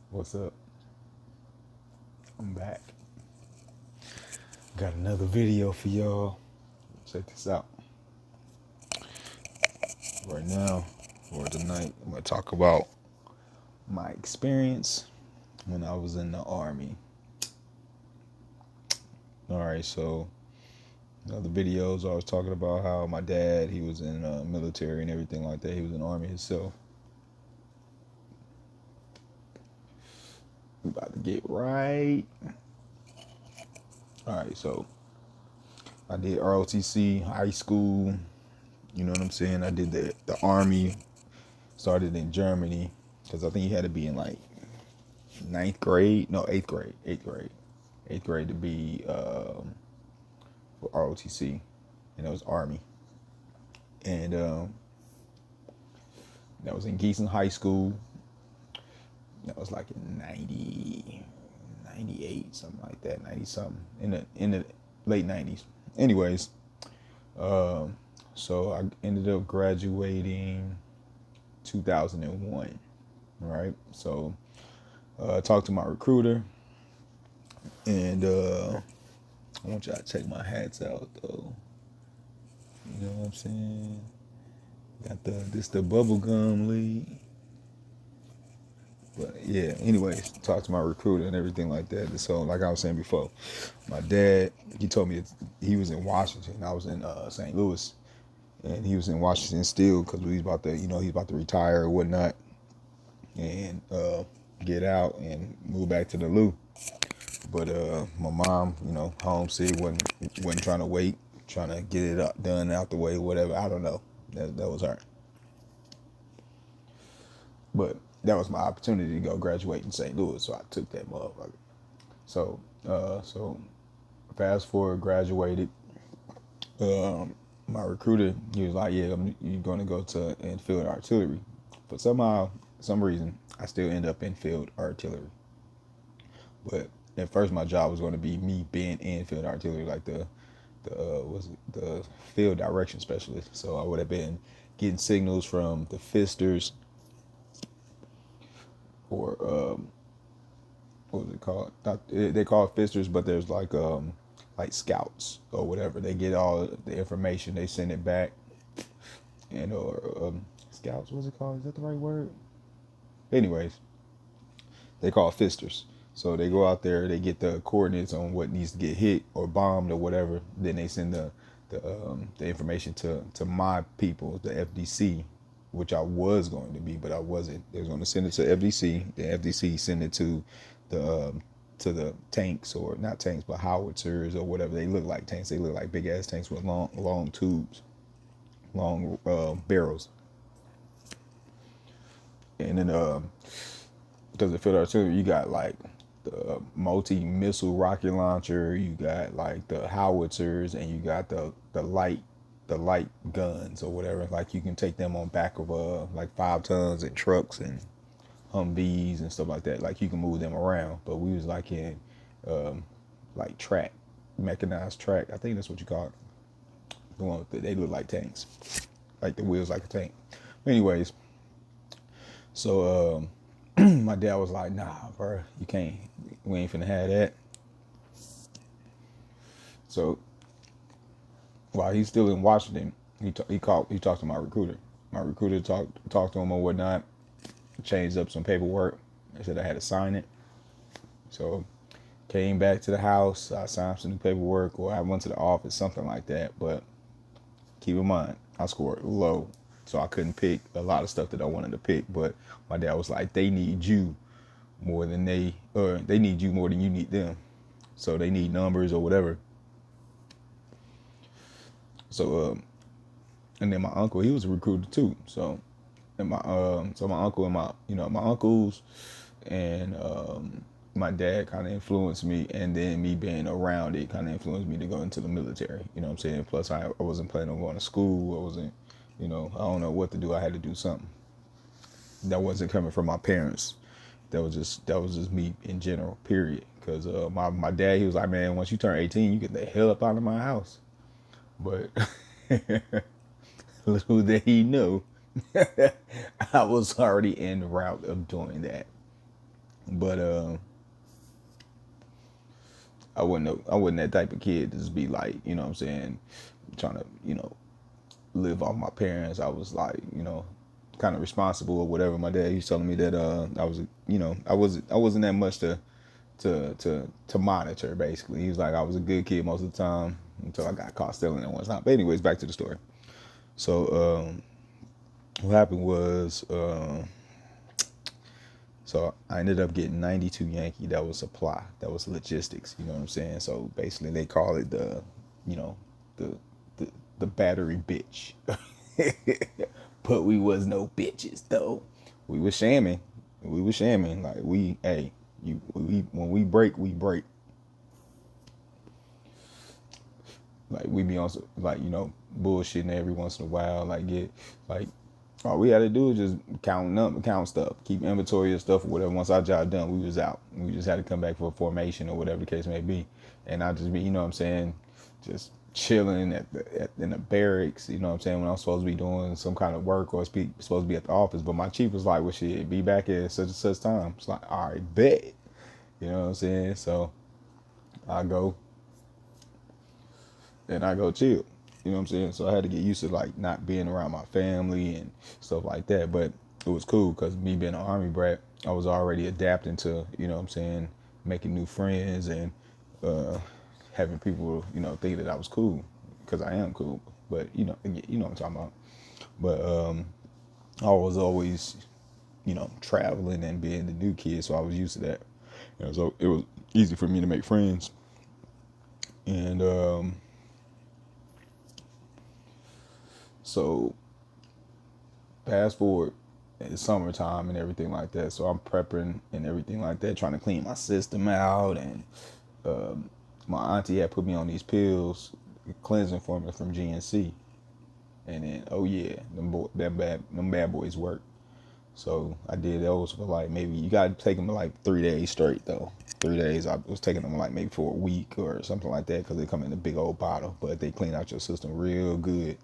What's up? I'm back. Got another video for y'all. Check this out. Right now, for tonight, I'm gonna talk about my experience when I was in the army. All right, so other videos I was talking about how my dad, he was in military and everything like that. He was in the army himself. We about to get right. All right, so I did ROTC high school. You know what I'm saying? I did the army. Started in Germany because I think you had to be in like ninth grade, no eighth grade to be for ROTC, and it was Army, and that was in Gießen High School. That was like in 90, 98, something like that, 90 something in the late 90s. Anyways, so I ended up graduating 2001. Right, so I talked to my recruiter, and I want y'all to check my hats out though. You know what I'm saying? Got the bubblegum lead. But yeah, anyways, talked to my recruiter and everything like that. So like I was saying before, my dad, he told me he was in Washington. I was in St. Louis, and he was in Washington still because he's about to, he's about to retire or whatnot, and get out and move back to the Lou. But my mom, homesick, wasn't trying to wait, trying to get it up, done out the way, whatever. I don't know. That was her. But that was my opportunity to go graduate in St. Louis, so I took that motherfucker. So fast forward, graduated. My recruiter, he was like, "Yeah, you're going to go to infield artillery." But some reason, I still end up in field artillery. But at first, my job was going to be me being in field artillery, like the field direction specialist. So I would have been getting signals from the fisters, or what was it called? They call it fisters, but there's like scouts or whatever. They get all the information, they send it back, and or scouts. What's it called? Is that the right word? Anyways, they call it fisters. So they go out there, they get the coordinates on what needs to get hit or bombed or whatever. Then they send the information to my people, the FDC, which I was going to be, but I wasn't. They was going to send it to FDC. The FDC send it to the tanks, or not tanks, but howitzers or whatever. They look like tanks. They look like big ass tanks with long tubes, long barrels. And then because the field artillery, you got like the multi-missile rocket launcher, you got like the howitzers, and you got the light guns or whatever. Like you can take them on back of like 5 tons and trucks and Humvees and stuff like that. Like you can move them around. But we was like in like track, mechanized track. I think that's what you call it. The one with they look like tanks, like the wheels like a tank. Anyways, so my dad was like, "Nah, bro, you can't. We ain't finna have that." So while he's still in Washington, he talked to my recruiter. My recruiter talked to him or whatnot. Changed up some paperwork. They said I had to sign it. So came back to the house. I signed some new paperwork, or I went to the office, something like that. But keep in mind, I scored low, so I couldn't pick a lot of stuff that I wanted to pick. But my dad was like, "They need you or they need you more than you need them. So they need numbers or whatever." So and then my uncle, he was a recruiter too. So and my uncle and my uncles and my dad kind of influenced me, and then me being around it kind of influenced me to go into the military. You know what I'm saying? Plus, I wasn't planning on going to school. I wasn't, I don't know what to do. I had to do something. That wasn't coming from my parents. That was just me in general. Period. Because my dad, he was like, "Man, once you turn 18, you get the hell up out of my house." But little did he know, I was already en route of doing that. But I wasn't that type of kid to just be like, what I'm saying, trying to, live off my parents. I was like, kind of responsible or whatever. My dad, he was telling me that I was, I wasn't that much to monitor. Basically, he was like, I was a good kid most of the time until I got caught stealing at one time. But anyways, back to the story. So what happened was, so I ended up getting 92 Yankee. That was supply. That was logistics. You know what I'm saying? So basically, they call it you know, the the, the battery bitch. But we was no bitches though. We was shamming. We was shamming. Like hey, we when we break, we break. Like we be on some, like, bullshitting every once in a while. Like get like all we had to do was just count stuff, keep inventory of stuff or whatever. Once our job done, we was out. We just had to come back for a formation or whatever the case may be. And I just be, you know what I'm saying, just chilling in the barracks, you know what I'm saying, when I'm supposed to be doing some kind of work or supposed to be at the office. But my chief was like, well, shit, be back at such and such time. It's like, all right, bet. You know what I'm saying? So I go and I go chill. You know what I'm saying? So I had to get used to like not being around my family and stuff like that. But it was cool because me being an Army brat, I was already adapting to, you know what I'm saying, making new friends and uh, having people, think that I was cool because I am cool. But you know what I'm talking about. But I was always, traveling and being the new kid, so I was used to that. So it was easy for me to make friends. And so fast forward, it's summertime and everything like that. So I'm prepping and everything like that, trying to clean my system out. And my auntie had put me on these pills, cleansing formula from GNC. And then, oh yeah, them bad boys work. So I did those for like maybe, you got to take them like 3 days straight though. 3 days. I was taking them like maybe for a week or something like that because they come in a big old bottle, but they clean out your system real good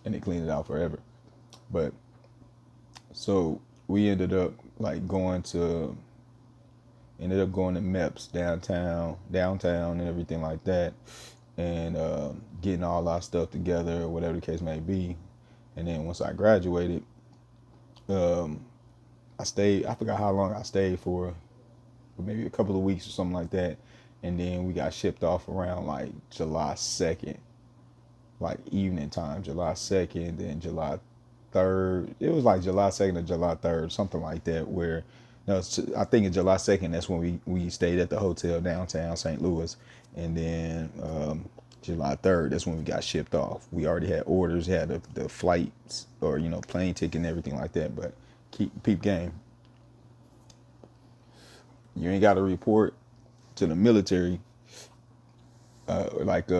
and they clean it out forever. But so we ended up going to MEPS downtown and everything like that, and getting all our stuff together or whatever the case may be. And then once I graduated, um, I stayed. I forgot how long I stayed for maybe a couple of weeks or something like that. And then we got shipped off around like July 2nd, like evening time, July 2nd, then July 3rd. It was like July 2nd or July 3rd, something like that, where no, I think in July 2nd, that's when we stayed at the hotel downtown St. Louis. And then July 3rd, that's when we got shipped off. We already had orders, had the flights or, plane ticket and everything like that. But peep game. You ain't got to report to the military like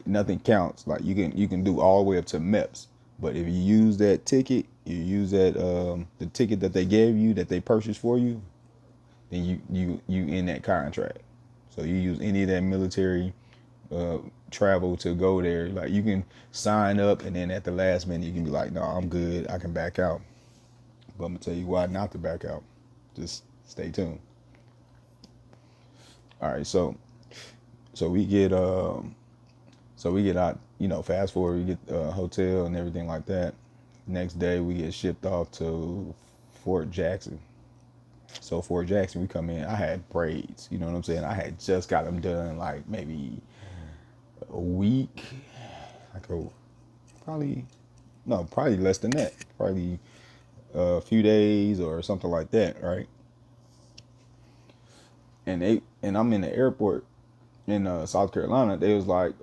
nothing counts. Like you can do all the way up to MEPS. But if you use that ticket, you use that the ticket that they gave you, that they purchased for you, then you in that contract. So you use any of that military travel to go there. Like you can sign up and then at the last minute you can be like, no, I'm good, I can back out. But I'm gonna tell you why not to back out. Just stay tuned. All right, so we get out, fast forward, we get a hotel and everything like that. Next day we get shipped off to Fort Jackson. So Fort Jackson, we come in, I had braids, you know what I'm saying? I had just got them done like maybe a week, like probably, no, probably less than that, probably a few days or something like that, right? And I'm in the airport in South Carolina. They was like,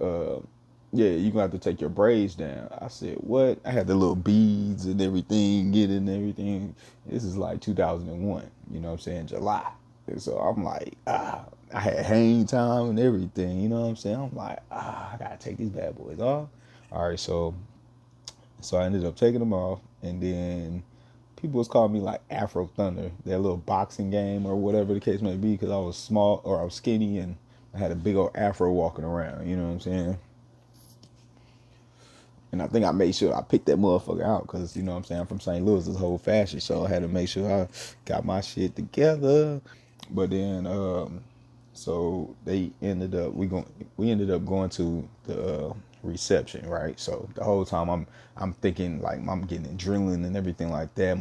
yeah, you gonna have to take your braids down. I said, what? I had the little beads and everything, get it and everything. This is like 2001, you know what I'm saying, July. And so I'm like, I had hang time and everything, you know what I'm saying? I'm like, I gotta take these bad boys off. All right, so I ended up taking them off, and then people was calling me like Afro Thunder, that little boxing game or whatever the case may be, because I was small or I was skinny and I had a big old afro walking around, you know what I'm saying? And I think I made sure I picked that motherfucker out because, you know what I'm saying, I'm from St. Louis, it's whole fashion. So I had to make sure I got my shit together. But then, so they ended up, we ended up going to the reception, right? So the whole time I'm thinking like I'm getting adrenaline and everything like that.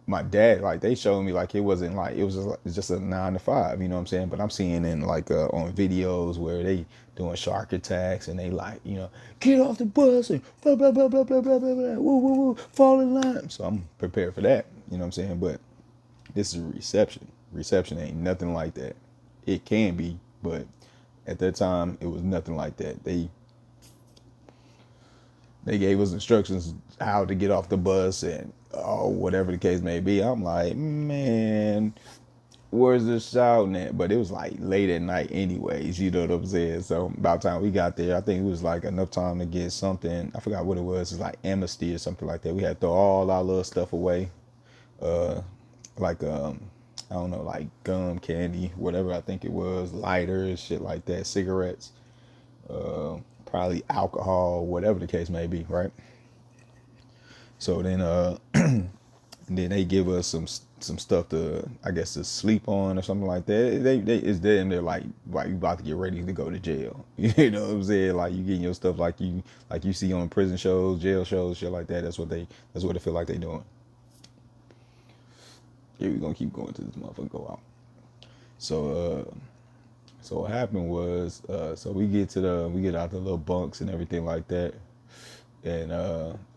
My dad, like they showed me like it wasn't like it was just a 9 to 5, you know what I'm saying? But I'm seeing in like on videos where they doing shark attacks and they like, get off the bus and blah blah blah blah blah blah blah blah woo woo woo fall in line. So I'm prepared for that, you know what I'm saying? But this is a reception. Reception ain't nothing like that. It can be, but at that time it was nothing like that. They gave us instructions how to get off the bus and whatever the case may be. I'm like, man, where's the shouting at? But it was like late at night anyways, you know what I'm saying? So by the time we got there, I think it was like enough time to get something. I forgot what it was. It's like amnesty or something like that. We had to throw all our little stuff away. Like I don't know, like gum, candy, whatever I think it was, lighters, shit like that, cigarettes, probably alcohol, whatever the case may be, right? So then then they give us some stuff to, I guess, to sleep on or something like that. They it's them. They're like you about to get ready to go to jail. You know what I'm saying? Like you getting your stuff like you see on prison shows, jail shows, shit like that. That's what they feel like they doing. Yeah, we gonna keep going till this motherfucker go out. So so what happened was so we get out the little bunks and everything like that. And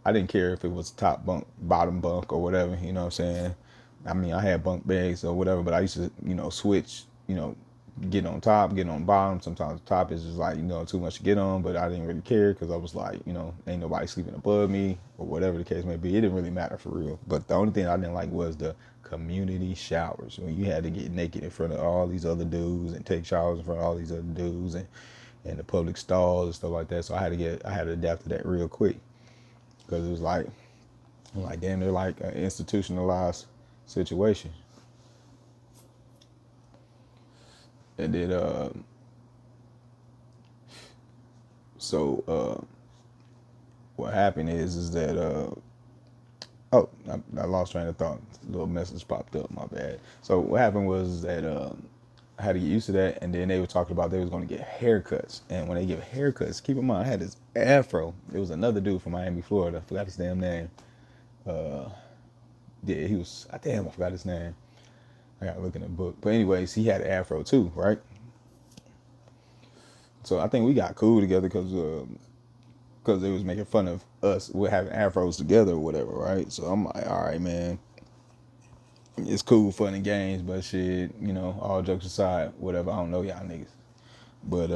I didn't care if it was top bunk, bottom bunk, or whatever. You know what I'm saying? I mean, I had bunk beds or whatever, but I used to, switch. Get on top, get on bottom. Sometimes top is just like too much to get on, but I didn't really care because I was like, ain't nobody sleeping above me or whatever the case may be. It didn't really matter for real. But the only thing I didn't like was the community showers when you had to get naked in front of all these other dudes and take showers in front of all these other dudes and the public stalls and stuff like that. So I had to adapt to that real quick because it was like damn, they're like an institutionalized situation. And then so what happened is that oh, I lost train of thought. A little message popped up. My bad. So what happened was that I had to get used to that, and then they were talking about they was going to get haircuts, and when they give haircuts, keep in mind I had this afro. It was another dude from Miami, Florida. I forgot his damn name. Yeah, he was. Damn, I forgot his name. I gotta look in the book. But anyways, he had an afro too, right? So I think we got cool together because they was making fun of us with having afros together or whatever, right? So I'm like, all right, man, it's cool, fun and games, but shit, all jokes aside, whatever. I don't know y'all niggas, but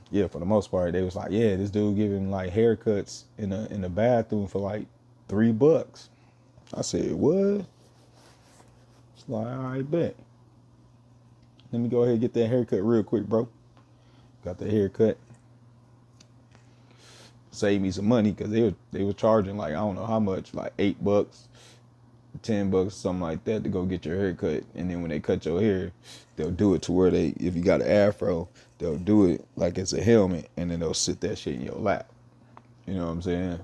yeah, for the most part, they was like, yeah, this dude giving like haircuts in the bathroom for like $3. I said, what? It's like, all right, bet. Let me go ahead and get that haircut real quick, bro. Got the haircut. Save me some money because they were charging like I don't know how much, like $8, $10, something like that to go get your hair cut. And then when they cut your hair, they'll do it to where if you got an afro, they'll do it like it's a helmet, and then they'll sit that shit in your lap. You know what I'm saying?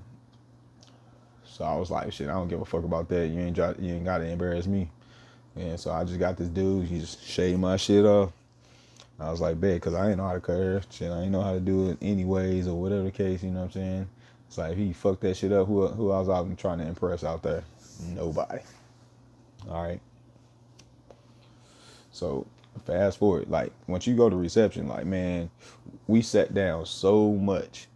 So I was like, shit, I don't give a fuck about that. You ain't gotta embarrass me. And so I just got this dude. He just shaved my shit off. I was like, bet, because I ain't know how to cut hair. Shit, I ain't know how to do it anyways or whatever the case, you know what I'm saying? It's like, if he fucked that shit up, who else I was trying to impress out there? Nobody. All right. So fast forward, like once you go to reception, like man, we sat down so much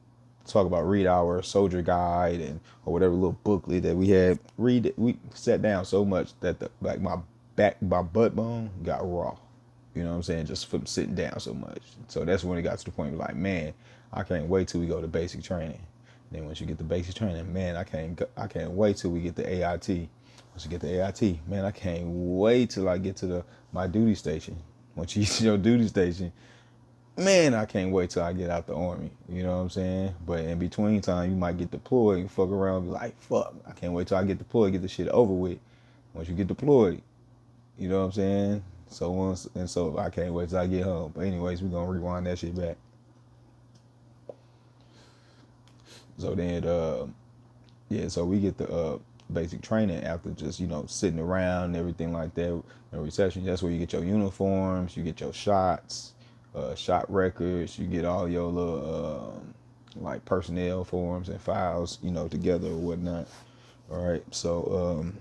to talk about read our soldier guide and or whatever little booklet that we had. Read it. We sat down so much that my butt bone got raw. You know what I'm saying? Just from sitting down so much. So that's when it got to the point like, man, I can't wait till we go to basic training. Then once you get the basic training, man, I can't wait till we get the AIT. Once you get the AIT, man, I can't wait till I get to my duty station. Once you get to your duty station, man, I can't wait till I get out the army. You know what I'm saying? But in between time, you might get deployed and fuck around and be like, fuck, I can't wait till I get deployed, get the shit over with. Once you get deployed, you know what I'm saying? So I can't wait till I get home. But anyways, we're gonna rewind that shit back. So then, yeah, so we get the basic training after just, sitting around and everything like that. In reception, that's where you get your uniforms, you get your shots, shot records, you get all your little like personnel forms and files, together or whatnot. All right, so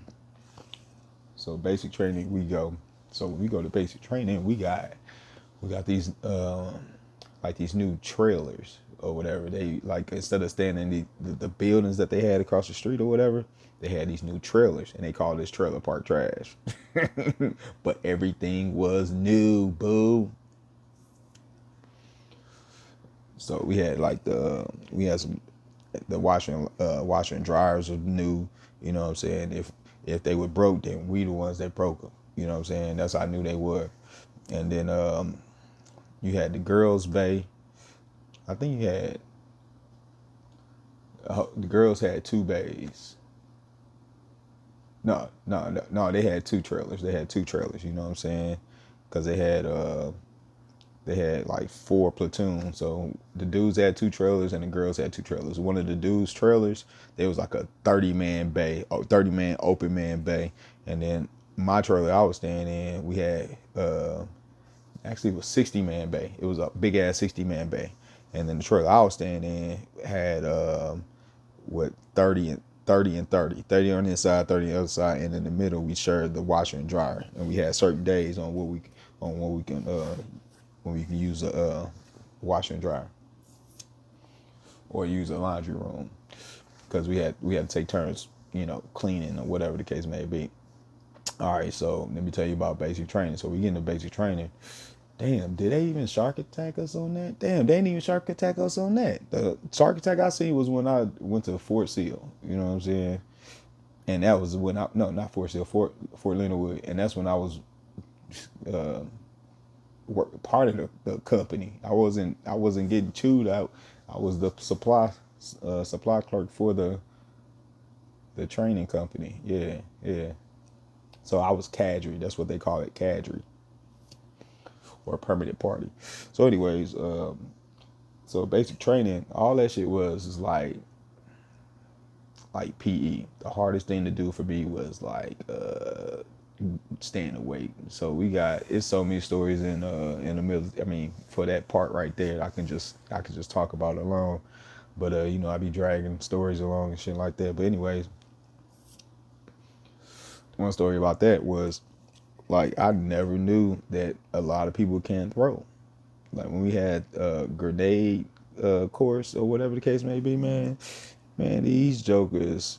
basic training we go. So when we go to basic training, we got these like these new trailers or whatever. They like, instead of staying in the buildings that they had across the street or whatever, they had these new trailers, and they called this trailer park trash. But everything was new, boo. So we had some, the washer and dryers are new. You know what I'm saying? If they were broke, then we the ones that broke them. You know what I'm saying? That's how I knew they were. And then you had the girls' bay. I think you had the girls had two bays. No, no, no, no. They had two trailers. They had two trailers. You know what I'm saying? Because they had like four platoons. So the dudes had two trailers and the girls had two trailers. One of the dudes' trailers, there was like a 30-man bay, 30-man open man bay. And then my trailer I was staying in, we had actually it was 60-man bay. It was a big ass 60-man bay. And then the trailer I was staying in had what 30 on the inside, 30 on the other side, and in the middle we shared the washer and dryer. And we had certain days on what we can when we can use a washer and dryer or use a laundry room, because we had to take turns, cleaning or whatever the case may be. All right, so let me tell you about basic training. So we get into basic training. Damn, did they even shark attack us on that? Damn, they didn't even shark attack us on that. The shark attack I seen was when I went to Fort Sill. You know what I'm saying? And that was when no, not Fort Sill, Fort Leonard Wood, and that's when I was uh, part of the company. I wasn't getting chewed out. I was the supply clerk for the training company. Yeah, yeah. So I was cadre. That's what they call it, cadre, or permanent party. So, anyways, so basic training, all that shit is like PE. The hardest thing to do for me was like staying awake. So it's so many stories in the middle. I mean, for that part right there, I can just talk about it alone. But I be dragging stories along and shit like that. But anyways, one story about that was, like, I never knew that a lot of people can throw. Like when we had grenade course or whatever the case may be, man, these jokers,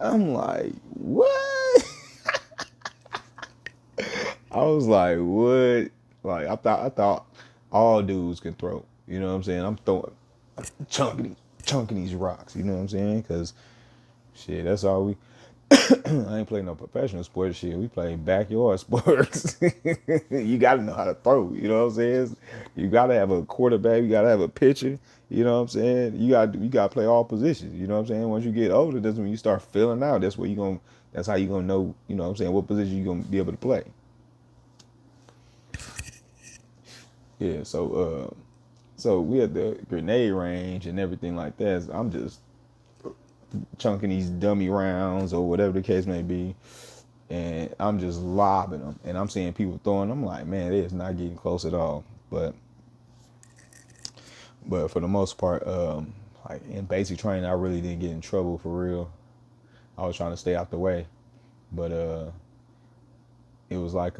I'm like, what? I was like, what? Like I thought all dudes can throw. You know what I'm saying? I'm throwing chunking these rocks. You know what I'm saying? Because shit, that's all we. I ain't playing no professional sports shit. We play backyard sports. You got to know how to throw. You know what I'm saying? You got to have a quarterback. You got to have a pitcher. You know what I'm saying? You got to play all positions. You know what I'm saying? Once you get older, that's when you start filling out. That's how you gonna know. You know what I'm saying? What position you gonna be able to play. Yeah. So we had the grenade range and everything like that. So I'm just chunking these dummy rounds or whatever the case may be, and I'm just lobbing them, and I'm seeing people throwing them. I'm like, man, it is not getting close at all. But for the most part, like in basic training, I really didn't get in trouble for real. I was trying to stay out the way, but it was a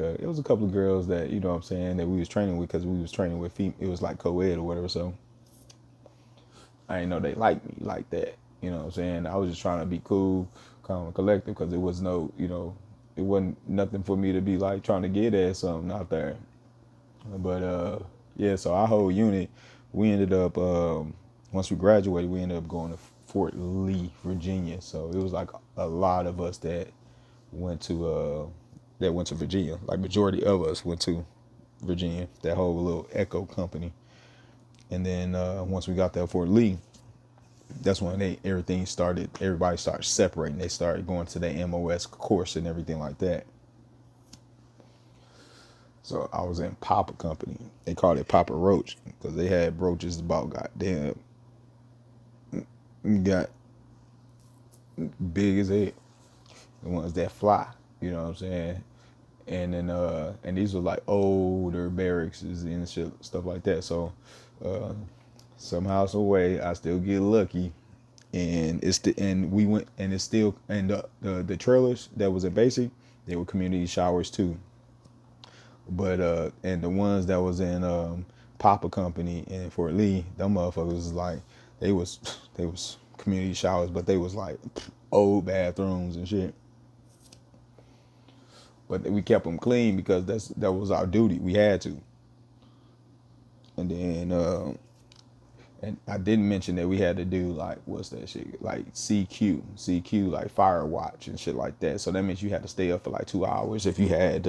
couple of girls that, you know what I'm saying, that we was training with, because we was training with it was like co-ed or whatever. So I didn't know they liked me like that. You know what I'm saying? I was just trying to be cool, calm and collective, because it was it wasn't nothing for me to be like trying to get at something out there. But yeah, so our whole unit, we ended up once we graduated, we ended up going to Fort Lee, Virginia. So it was like a lot of us went to went to Virginia. Like majority of us went to Virginia. That whole little Echo company. And then once we got there at Fort Lee, that's when everybody started separating. They started going to their MOS course and everything like that. So I was in Papa Company. They called it Papa Roach because they had roaches about goddamn got big as head. The ones that fly. You know what I'm saying? And then and these were like older barracks and shit, stuff like that. So uh somehow, some way, I still get lucky, and and we went, and it's still, and the trailers that was in basic, they were community showers too. But and the ones that was in Papa Company in Fort Lee, them motherfuckers was like, they was they was community showers, but they was like old bathrooms and shit. But we kept them clean because that was our duty. We had to. And then and I didn't mention that we had to do like, what's that shit, like CQ, like fire watch and shit like that. So that means you had to stay up for like 2 hours if you had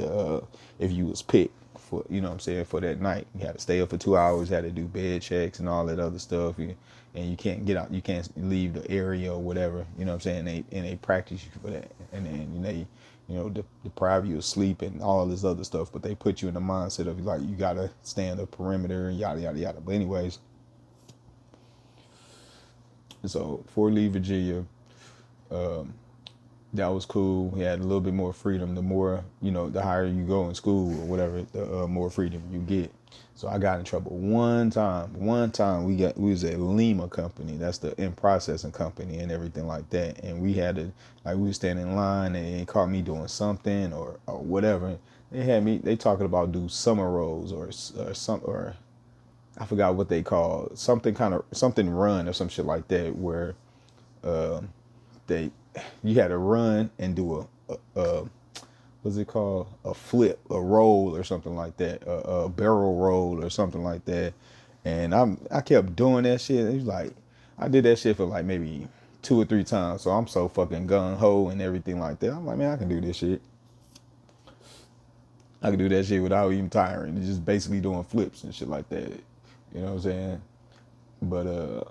if you was picked for, you know what I'm saying, for that night. You had to stay up for 2 hours, had to do bed checks and all that other stuff. And you can't get out, you can't leave the area or whatever, you know what I'm saying. And they practice you for that, and then deprive you of sleep and all this other stuff, but they put you in the mindset of like, you gotta stay on the perimeter and yada yada yada. But anyways, so Fort Lee, Virginia, that was cool. We had a little bit more freedom. The more, the higher you go in school or whatever, the more freedom you get. So I got in trouble one time. One time we was at Lima Company. That's the in processing company and everything like that. And we had to, like, we was standing in line and they caught me doing something or whatever. They talking about do summer rolls or I forgot what they call something run or some shit like that, where they you had to run and do a what's it called, a flip, a roll or something like that, a barrel roll or something like that. And I kept doing that shit. It was like, I did that shit for like maybe 2 or 3 times. So I'm so fucking gung ho and everything like that. I'm like, man, I can do this shit. I can do that shit without even tiring. It's just basically doing flips and shit like that. You know what I'm saying? But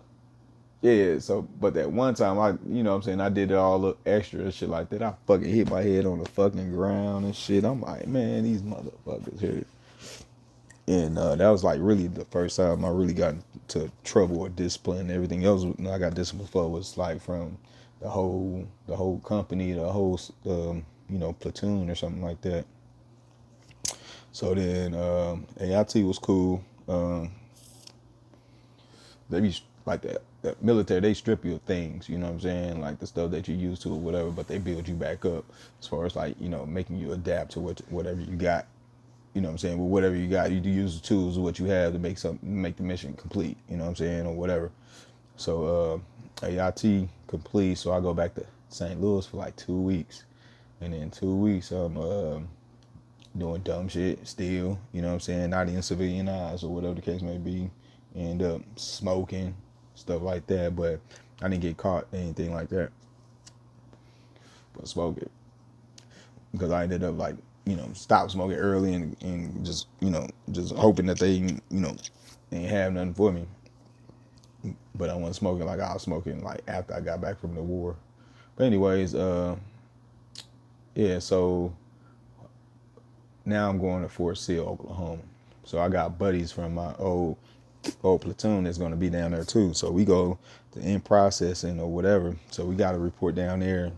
yeah, so, but that one time, you know what I'm saying, I did it all up extra and shit like that. I fucking hit my head on the fucking ground and shit. I'm like, man, these motherfuckers here. And that was like really the first time I really got into trouble or discipline. Everything else I got disciplined for was like from the whole company, the whole platoon or something like that. So then AIT was cool. They be like the military, they strip you of things, you know what I'm saying, like the stuff that you used to or whatever, but they build you back up as far as like, making you adapt to whatever you got. You know what I'm saying? Well, whatever you got, you do use the tools of what you have to make the mission complete, you know what I'm saying, or whatever. So AIT complete, so I go back to St. Louis for like 2 weeks. And in 2 weeks I'm doing dumb shit still, you know what I'm saying, not in civilian eyes or whatever the case may be. End up smoking, stuff like that, but I didn't get caught, anything like that. But smoking, because I ended up like, stop smoking early and just hoping that they, ain't have nothing for me. But I wasn't smoking like I was smoking like after I got back from the war. But anyways, yeah, so now I'm going to Fort Sill, Oklahoma. So I got buddies from my old platoon that's going to be down there too. So we go to in processing or whatever. So we got to report down there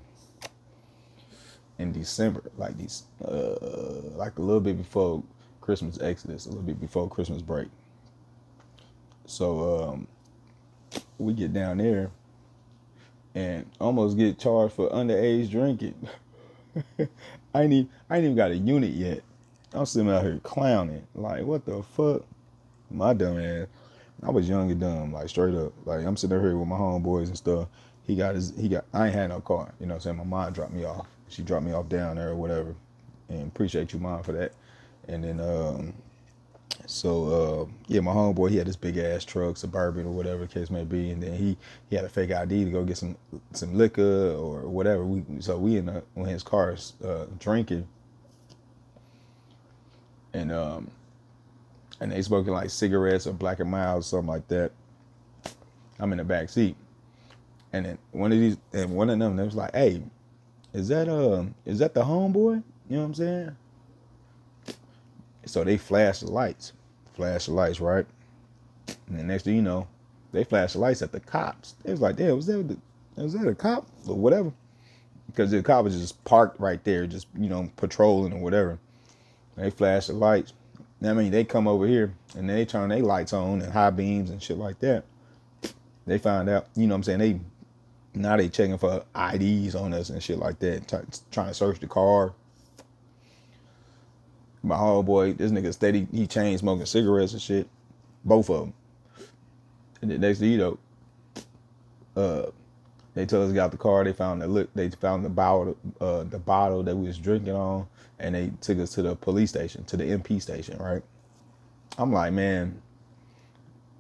in December, like like a little bit before Christmas exodus, a little bit before Christmas break. So we get down there and almost get charged for underage drinking. I ain't even got a unit yet. I'm sitting out here clowning. Like, what the fuck? My dumb ass. I was young and dumb, like straight up. Like, I'm sitting here with my homeboys and stuff. I ain't had no car. You know what I'm saying? My mom dropped me off. She dropped me off down there or whatever. And appreciate you, mom, for that. And then, yeah, my homeboy, he had this big ass truck, Suburban or whatever the case may be. And then he had a fake ID to go get some liquor or whatever. So we in his car drinking. And they smoking like cigarettes or Black and Mild, something like that. I'm in the back seat, and then one of them, they was like, "Hey, is that the homeboy?" You know what I'm saying? So they flash the lights, right? And the next thing you know, they flash the lights at the cops. They was like, damn, was that a cop or whatever? Because the cop was just parked right there, just, patrolling or whatever. They flash the lights. I mean, they come over here and they turn their lights on and high beams and shit like that. They find out, you know what I'm saying? Now they checking for IDs on us and shit like that, trying to search the car. My homeboy, this nigga steady, he chain smoking cigarettes and shit, both of them. And the next thing you know, they told us to get out the car. They found the bottle that we was drinking on, and they took us to the police station, to the MP station, right? I'm like, man,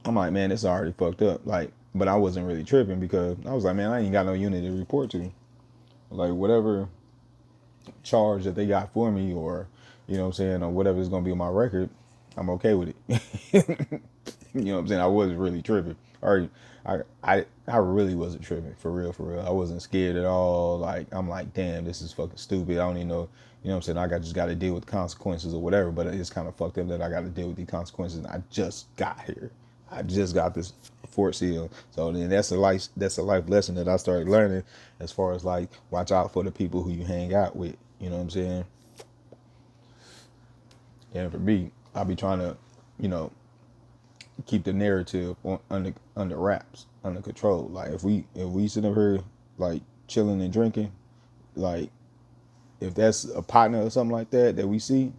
it's already fucked up. Like, but I wasn't really tripping because I was like, man, I ain't got no unit to report to. Like, whatever charge that they got for me, or, you know what I'm saying, or whatever is going to be on my record, I'm okay with it. You know what I'm saying? I wasn't really tripping. Or I really wasn't tripping, for real, for real. I wasn't scared at all. Like, I'm like, damn, this is fucking stupid. I don't even know, you know what I'm saying? Just got to deal with the consequences or whatever, but it's kind of fucked up that I got to deal with the consequences. And I just got here. I just got this Fort Seal. So then that's a life lesson that I started learning, as far as like, watch out for the people who you hang out with. You know what I'm saying? And for me, I'll be trying to, keep the narrative under wraps, under control. Like, if we sit up here like chilling and drinking, like, if that's a partner or something like that we see,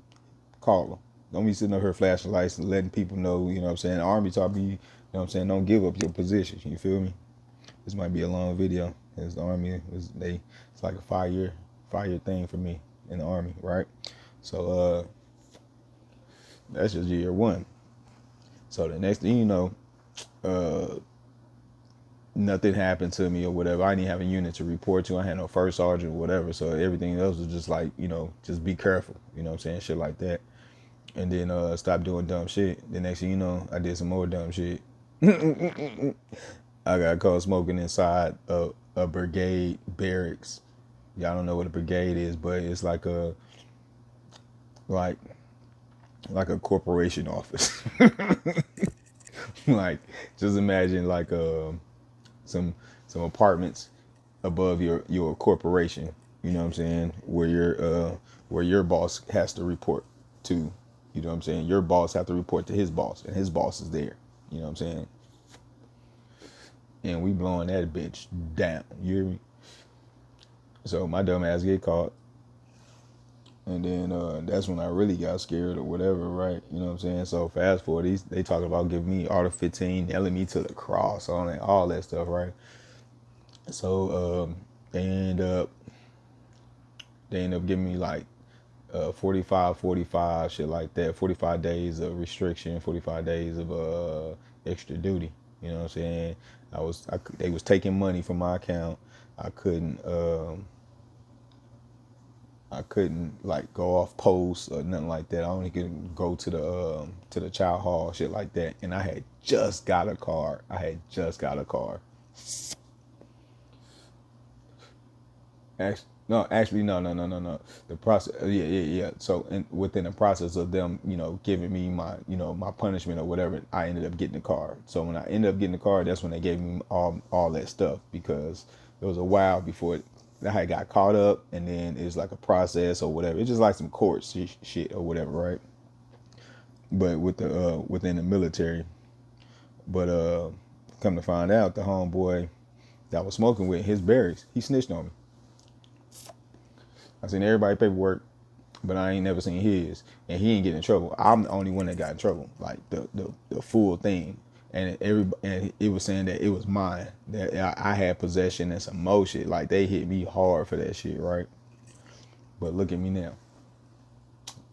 call them. Don't be sitting up here flashing lights and letting people know, you know what I'm saying? The Army taught me, you know what I'm saying, don't give up your position. You feel me? This might be a long video. It's the Army. It's like a 5-year thing for me in the Army, right? So that's just year one. So the next thing you know, nothing happened to me or whatever. I didn't have a unit to report to. I had no first sergeant or whatever. So everything else was just like, just be careful. You know what I'm saying? Shit like that. And then stop doing dumb shit. The next thing you know, I did some more dumb shit. I got caught smoking inside a brigade barracks. Y'all don't know what a brigade is, but it's like like a corporation office. Like, just imagine like some apartments above your corporation. You know what I'm saying? Where your boss has to report to. You know what I'm saying? Your boss have to report to his boss, and his boss is there. You know what I'm saying? And we blowing that bitch down. You hear me? So my dumb ass get caught. And then that's when I really got scared or whatever, right? You know what I'm saying? So fast forward, they talking about giving me Order 15, nailing me to the cross, all that stuff, right? So they end up giving me like 45, shit like that, 45 days of restriction, 45 days of extra duty. You know what I'm saying? They was taking money from my account. I couldn't like go off post or nothing like that. I only could go to the child hall, shit like that. And I had just got a car. Actually, no. The process, yeah. So, within the process of them, giving me my punishment or whatever, I ended up getting the car. So when I ended up getting the car, that's when they gave me all that stuff, because it was a while before I had got caught up, and then it's like a process or whatever. It's just like some court shit or whatever, right? But within the military, but come to find out, the homeboy that I was smoking with, his barracks, he snitched on me. I seen everybody paperwork, but I ain't never seen his, and he ain't getting in trouble. I'm the only one that got in trouble, like the full thing. And it was saying that it was mine, that I had possession and some more shit. Like, they hit me hard for that shit, right? But look at me now.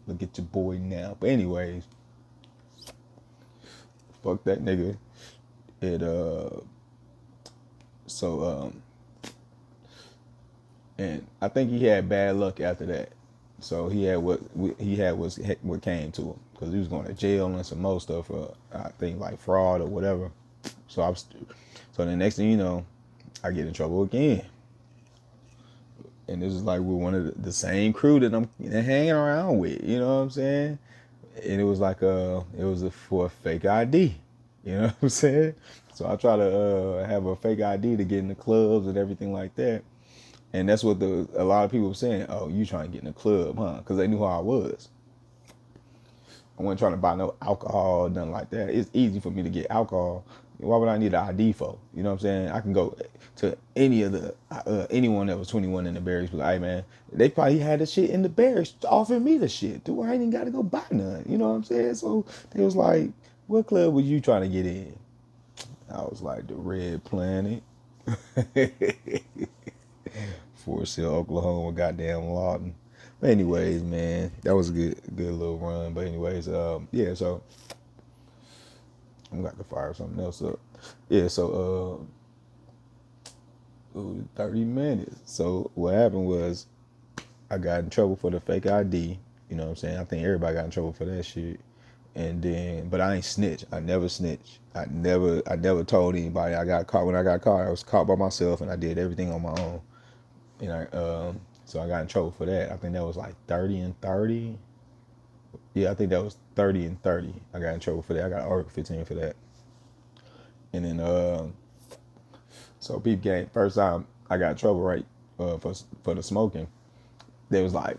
Look at your boy now. But anyways, fuck that nigga. So and I think he had bad luck after that. So he had what came to him, because he was going to jail and some more stuff for, I think, like fraud or whatever. So the next thing you know, I get in trouble again. And this is like with one of the same crew that I'm hanging around with. You know what I'm saying? and it was like for a fake ID. You know what I'm saying? So I try to have a fake ID to get in the clubs and everything like that. And that's what a lot of people were saying. Oh, you trying to get in the club, huh? Because they knew how I was. I wasn't trying to buy no alcohol, nothing like that. It's easy for me to get alcohol. Why would I need an ID for? You know what I'm saying? I can go to any of the anyone that was 21 in the barracks. Be like, hey man, they probably had the shit in the barracks offering me the shit. Dude, I ain't even got to go buy none. You know what I'm saying? So they was like, what club was you trying to get in? I was like, the Red Planet. Forest Hill, Oklahoma, goddamn Lawton. But anyways, man, that was a good little run. But anyways, yeah, so I'm got to fire something else up. Yeah, so 30 minutes. So what happened was I got in trouble for the fake ID. You know what I'm saying? I think everybody got in trouble for that shit. And then, but I ain't snitch. I never snitch. I never told anybody I got caught. When I got caught, I was caught by myself, and I did everything on my own. And so I got in trouble for that. I think that was like 30 and 30. Yeah, I think that was 30 and 30. I got in trouble for that. I got Article 15 for that. And then, so peep game, first time I got in trouble, right, for the smoking, they was like,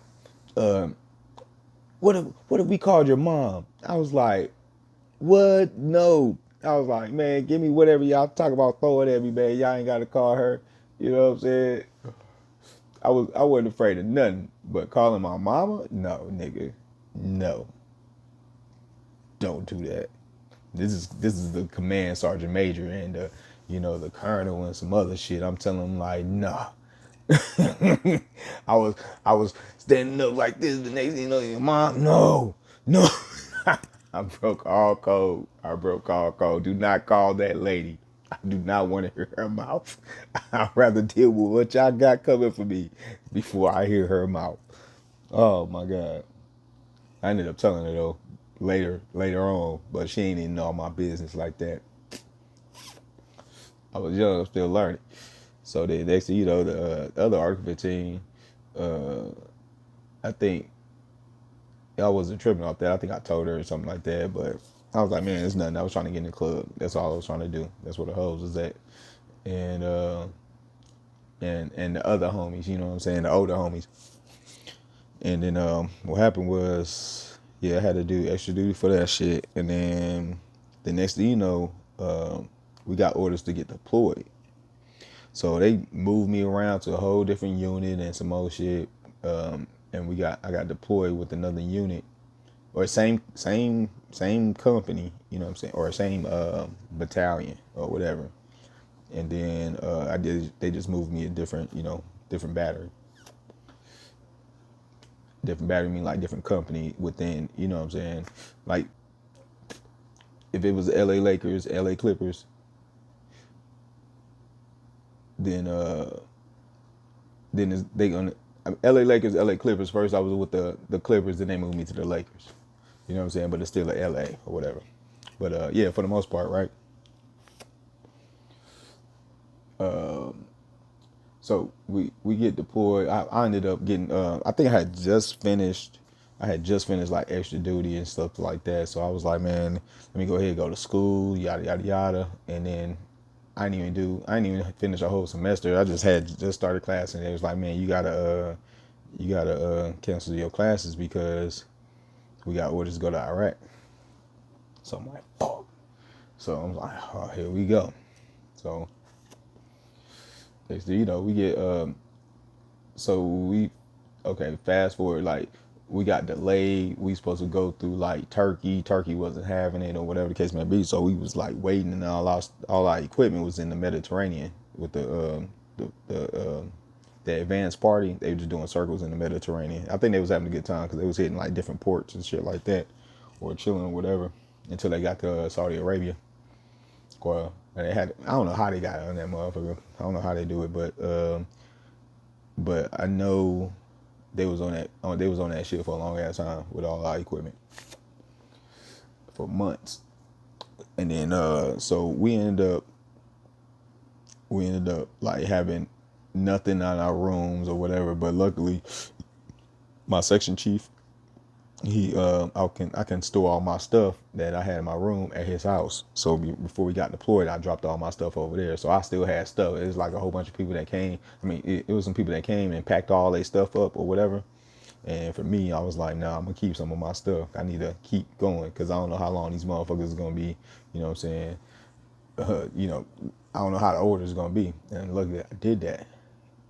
um, what if we called your mom? I was like, what? No. I was like, man, give me whatever y'all talk about, throw it at me, man. Y'all ain't got to call her. You know what I'm saying? I wasn't afraid of nothing, but calling my mama, no, nigga, no, don't do that. This is the command sergeant major and the colonel and some other shit. I'm telling them like, nah. I was standing up like this. The next thing you know, your mom, no, no. I broke all code. Do not call that lady. I do not want to hear her mouth. I'd rather deal with what y'all got coming for me before I hear her mouth. Oh my God. I ended up telling her though later on, but she ain't even know my business like that. I was young, still learning. So the next thing you know, the other Article 15, uh, I think I wasn't tripping off that. I think I told her or something like that, but I was like, man, it's nothing. I was trying to get in the club. That's all I was trying to do. That's where the hoes was at. And and the other homies, you know what I'm saying, the older homies. And then what happened was, yeah, I had to do extra duty for that shit. And then the next thing you know, we got orders to get deployed. So they moved me around to a whole different unit and some old shit. And I got deployed with another unit, or same company, you know what I'm saying, or same battalion or whatever. And then they just moved me a different battery. Different battery mean like different company within, you know what I'm saying? Like if it was LA Lakers, LA Clippers, then they gonna LA Lakers, LA Clippers. First I was with the Clippers, then they moved me to the Lakers. You know what I'm saying? But it's still a LA or whatever. But yeah, for the most part, right? So we get deployed. I ended up getting. I think I had just finished like extra duty and stuff like that. So I was like, man, let me go ahead and go to school, yada yada yada. And then I didn't even finish a whole semester. I just started class, and they was like, man, you gotta cancel your classes because we got orders to go to Iraq. So I'm like, fuck. So I'm like, oh, here we go. So we get so we okay, fast forward, like we got delayed. We supposed to go through like Turkey. Turkey wasn't having it or whatever the case may be. So we was like waiting, and all our equipment was in the Mediterranean with the advanced party. They were just doing circles in the Mediterranean. I think they was having a good time because they was hitting like different ports and shit like that, or chilling or whatever, until they got to Saudi Arabia. Or they had, I don't know how they got on that motherfucker. I don't know how they do it, but I know they was on that shit for a long ass time with all our equipment for months. And then so we ended up like having nothing on our rooms or whatever, but luckily my section chief, I can store all my stuff that I had in my room at his house. So before we got deployed, I dropped all my stuff over there. So I still had stuff. It was like a whole bunch of people that came. I mean, it was some people that came and packed all their stuff up or whatever. And for me, I was like, nah, I'm gonna keep some of my stuff. I need to keep going because I don't know how long these motherfuckers is gonna be. You know what I'm saying? You know, I don't know how the order is gonna be. And luckily, I did that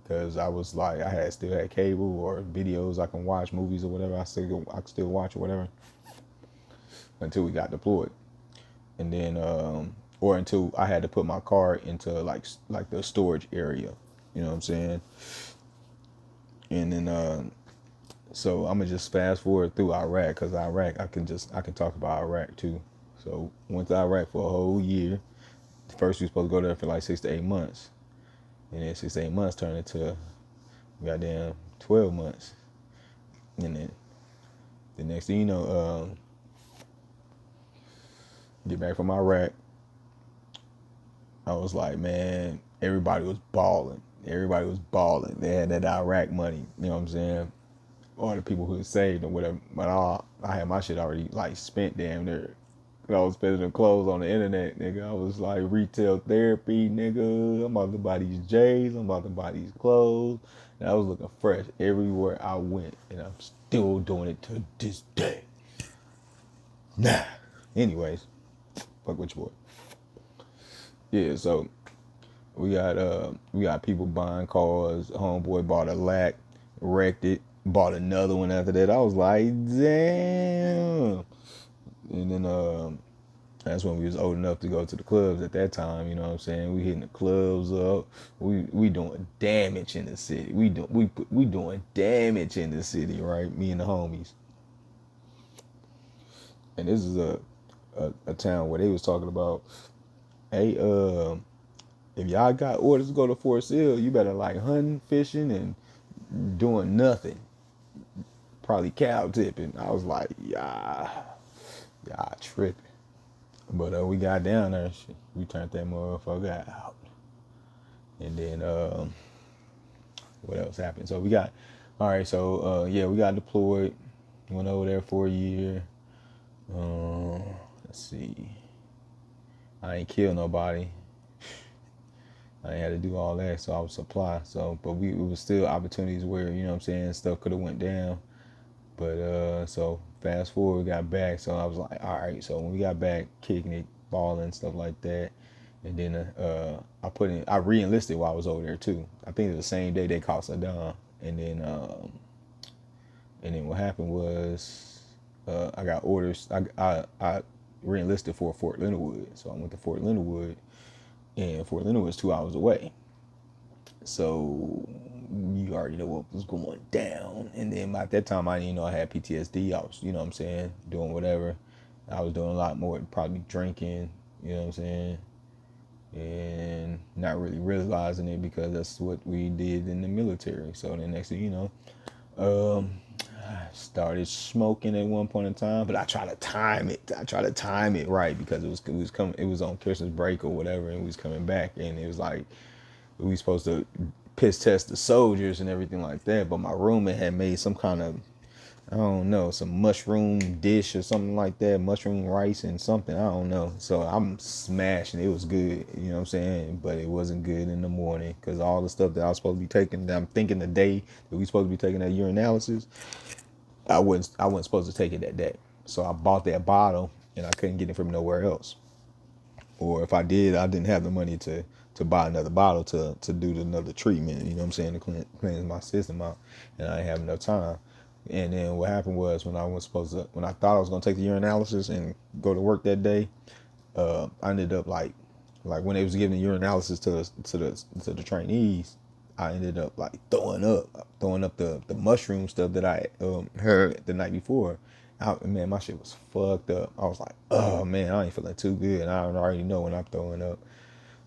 because I was like, still had cable or videos I can watch, movies or whatever. I could still watch or whatever until we got deployed, and then or until I had to put my car into like the storage area. You know what I'm saying? And then so I'm gonna just fast forward through Iraq because Iraq I can talk about Iraq too. So went to Iraq for a whole year. First we were supposed to go there for like 6 to 8 months, and then 6 to 8 months turned into goddamn 12 months, and then the next thing you know, get back from Iraq. I was like, man, everybody was balling. Everybody was balling. They had that Iraq money. You know what I'm saying? Or the people who had saved or whatever. But I had my shit already like spent damn near. I was spending the clothes on the internet, nigga. I was like retail therapy, nigga. I'm about to buy these J's. I'm about to buy these clothes. And I was looking fresh everywhere I went. And I'm still doing it to this day. Nah. Anyways, fuck with your boy. Yeah, so we got people buying cars. Homeboy bought a lack, wrecked it, bought another one after that. I was like, damn. And then that's when we was old enough to go to the clubs at that time. You know what I'm saying? We hitting the clubs up. We doing damage in the city. We doing damage in the city, right? Me and the homies. And this is a town where they was talking about, hey, if y'all got orders to go to Fort Sill, you better like hunting, fishing, and doing nothing. Probably cow tipping. I was like, y'all tripping. But we got down there. We turned that motherfucker out. And then what else happened? So we got, all right. So yeah, we got deployed. Went over there for a year. Let's see. I ain't killed nobody. I ain't had to do all that, so I was supply. So, but it was still opportunities where, you know what I'm saying, stuff could have went down. But so fast forward, we got back. So I was like, all right. So when we got back, kicking it, balling, stuff like that. And then I re-enlisted while I was over there too. I think it was the same day they caught Saddam. And then what happened was I got orders. I re-enlisted for Fort Leonard Wood. So I went to Fort Leonard Wood, and Fort Leonard was 2 hours away. So you already know what was going down. And then at that time, I didn't know I had PTSD. I was, you know what I'm saying, doing whatever. I was doing a lot more, probably drinking, you know what I'm saying, and not really realizing it because that's what we did in the military. So the next thing you know, I started smoking at one point in time, but I try to time it. I try to time it right because it was on Christmas break or whatever, and we was coming back, and it was like we was supposed to piss test the soldiers and everything like that. But my roommate had made some kind of, I don't know, some mushroom dish or something like that, mushroom rice and something, I don't know. So I'm smashing. It was good, you know what I'm saying? But it wasn't good in the morning because all the stuff that I was supposed to be taking, that I'm thinking the day that we supposed to be taking that urinalysis, I wasn't supposed to take it that day. So I bought that bottle and I couldn't get it from nowhere else. Or if I did, I didn't have the money to buy another bottle to do another treatment, you know what I'm saying, to cleanse my system out, and I didn't have enough time. And then what happened was when I thought I was gonna take the urinalysis and go to work that day, I ended up like when they was giving the urinalysis to the trainees, I ended up like throwing up the mushroom stuff that I heard the night before. Man, my shit was fucked up. I was like, oh man, I ain't feeling too good. And I already know when I'm throwing up.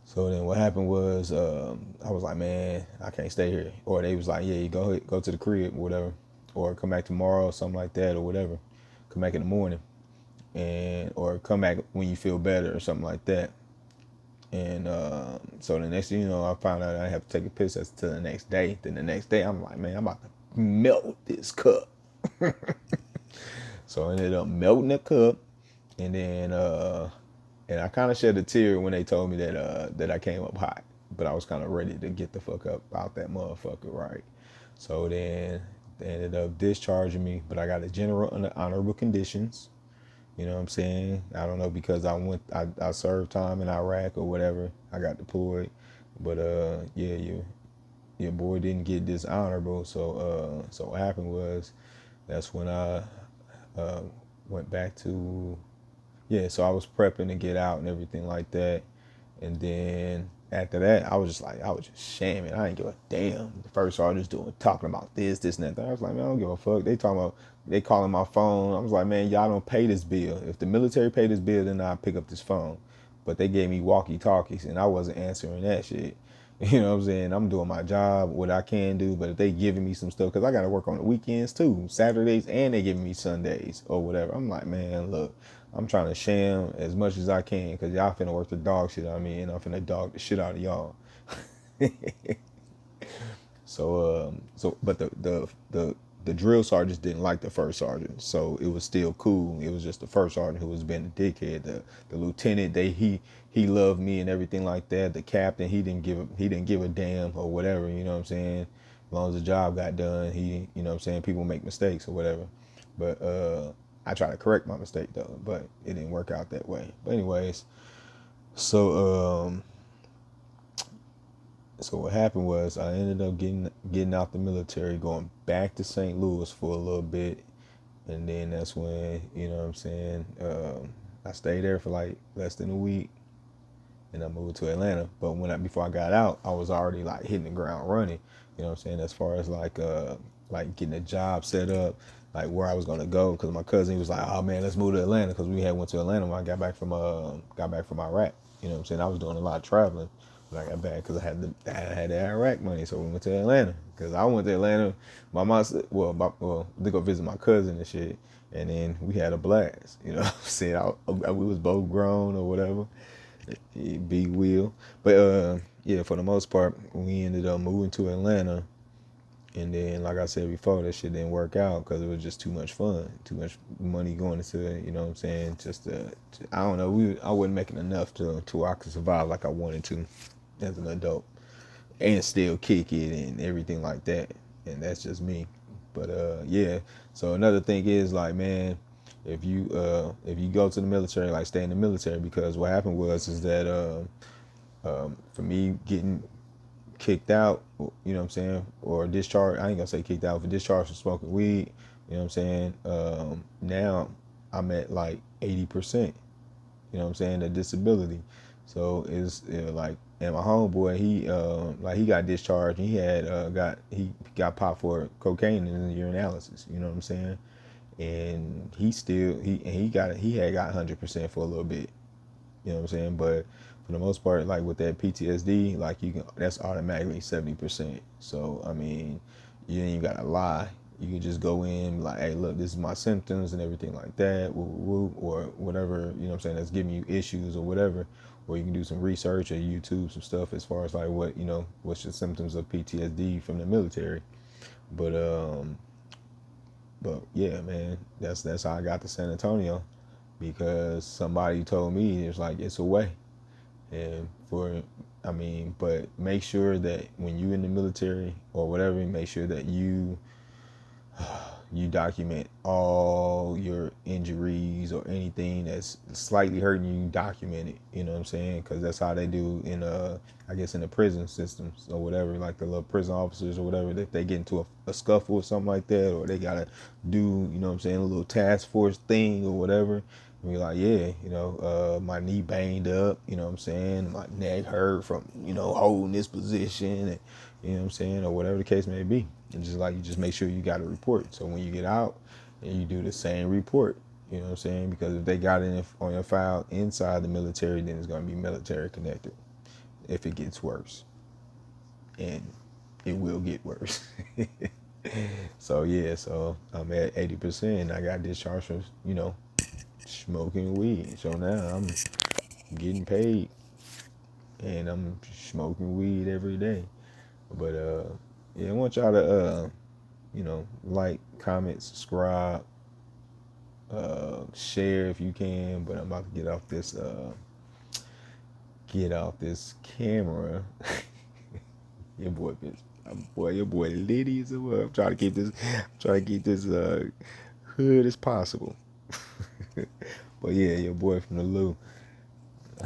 So then what happened was I was like, man, I can't stay here. Or they was like, yeah, you go to the crib or whatever. Or come back tomorrow or something like that or whatever. Come back in the morning. Or come back when you feel better or something like that. And so the next thing you know, I found out I have to take a piss test to the next day. Then the next day, I'm like, man, I'm about to melt this cup. So I ended up melting the cup, and then and I kind of shed a tear when they told me that I came up hot, but I was kind of ready to get the fuck up out that motherfucker, right? So then they ended up discharging me, but I got a general under honorable conditions. You know what I'm saying? I don't know because I served time in Iraq or whatever. I got deployed, but yeah, your boy didn't get dishonorable. So what happened was that's when I uh, went back to, yeah. So I was prepping to get out and everything like that, and then after that, I was just shaming. I didn't give a damn. The first sergeant's talking about this, and that. I was like, man, I don't give a fuck. They calling my phone. I was like, man, y'all don't pay this bill. If the military paid this bill, then I'll pick up this phone. But they gave me walkie talkies, and I wasn't answering that shit. You know what I'm saying? I'm doing my job, what I can do, but if they giving me some stuff, because I got to work on the weekends too, Saturdays, and they giving me Sundays or whatever. I'm like, man, look, I'm trying to sham as much as I can because y'all finna work the dog shit out of me, and I'm finna dog the shit out of y'all. But the drill sergeants didn't like the first sergeant, so it was still cool. It was just the first sergeant who was being a dickhead. The lieutenant, he loved me and everything like that. The captain, he didn't give a damn or whatever. You know what I'm saying? As long as the job got done, you know what I'm saying. People make mistakes or whatever, but I try to correct my mistake though, but it didn't work out that way. But anyways, so so what happened was I ended up getting out the military, going back to St. Louis for a little bit, and then that's when you know what I'm saying. I stayed there for like less than a week, and I moved to Atlanta. But before I got out, I was already like hitting the ground running. You know what I'm saying? As far as like getting a job set up, like where I was gonna go, because my cousin was like, "Oh man, let's move to Atlanta," because we had went to Atlanta when I got back from Iraq. You know what I'm saying? I was doing a lot of traveling when I got back because I had the Iraq money, so we went to Atlanta. Because I went to Atlanta, my mom said, well, to go visit my cousin and shit, and then we had a blast. You know what I'm saying? We was both grown or whatever. Big wheel. But yeah, for the most part, we ended up moving to Atlanta, and then like I said before, that shit didn't work out because it was just too much fun, too much money going into it. You know what I'm saying? I don't know. I wasn't making enough to where I could survive like I wanted to as an adult, and still kick it and everything like that. And that's just me. But yeah. So another thing is like, man, if you go to the military, like stay in the military, because what happened was is that for me getting kicked out, you know what I'm saying, or discharged, I ain't gonna say kicked out, for discharged for smoking weed, you know what I'm saying. Now I'm at like 80%, you know what I'm saying, the disability. So it's like, and my homeboy, he got discharged, and he got popped for cocaine in the urinalysis, you know what I'm saying, and he had got 100% for a little bit, you know what I'm saying, but for the most part, like with that PTSD, like that's automatically 70%. So I mean, you ain't even gotta lie. You can just go in like, hey, look, this is my symptoms and everything like that, woo, woo, woo, or whatever, you know what I'm saying, that's giving you issues or whatever. Or you can do some research or YouTube some stuff as far as like what's your symptoms of PTSD from the military. But yeah, man, that's how I got to San Antonio, because somebody told me it's like it's a way. And but make sure that when you in the military or whatever, make sure that you document all your injuries or anything that's slightly hurting you. Document it. You know what I'm saying? Because that's how they do in I guess in the prison systems or whatever, like the little prison officers or whatever. If they get into a scuffle or something like that, or they gotta do, you know what I'm saying, a little task force thing or whatever. And be like, yeah, my knee banged up, you know what I'm saying, my neck hurt from, holding this position, and you know what I'm saying, or whatever the case may be. And just like, you just make sure you got a report. So when you get out, and you do the same report, you know what I'm saying? Because if they got it on your file inside the military, then it's going to be military connected if it gets worse. And it will get worse. So yeah, so I'm at 80%. I got discharged from, smoking weed. So now I'm getting paid, and I'm smoking weed every day. But yeah, I want y'all to like, comment, subscribe, Share if you can. But I'm about to get off this camera. Your boy Liddy as well. I'm trying to keep this hood as possible. But yeah, your boy from the Lou.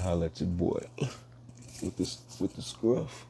Holla at your boy with the scruff.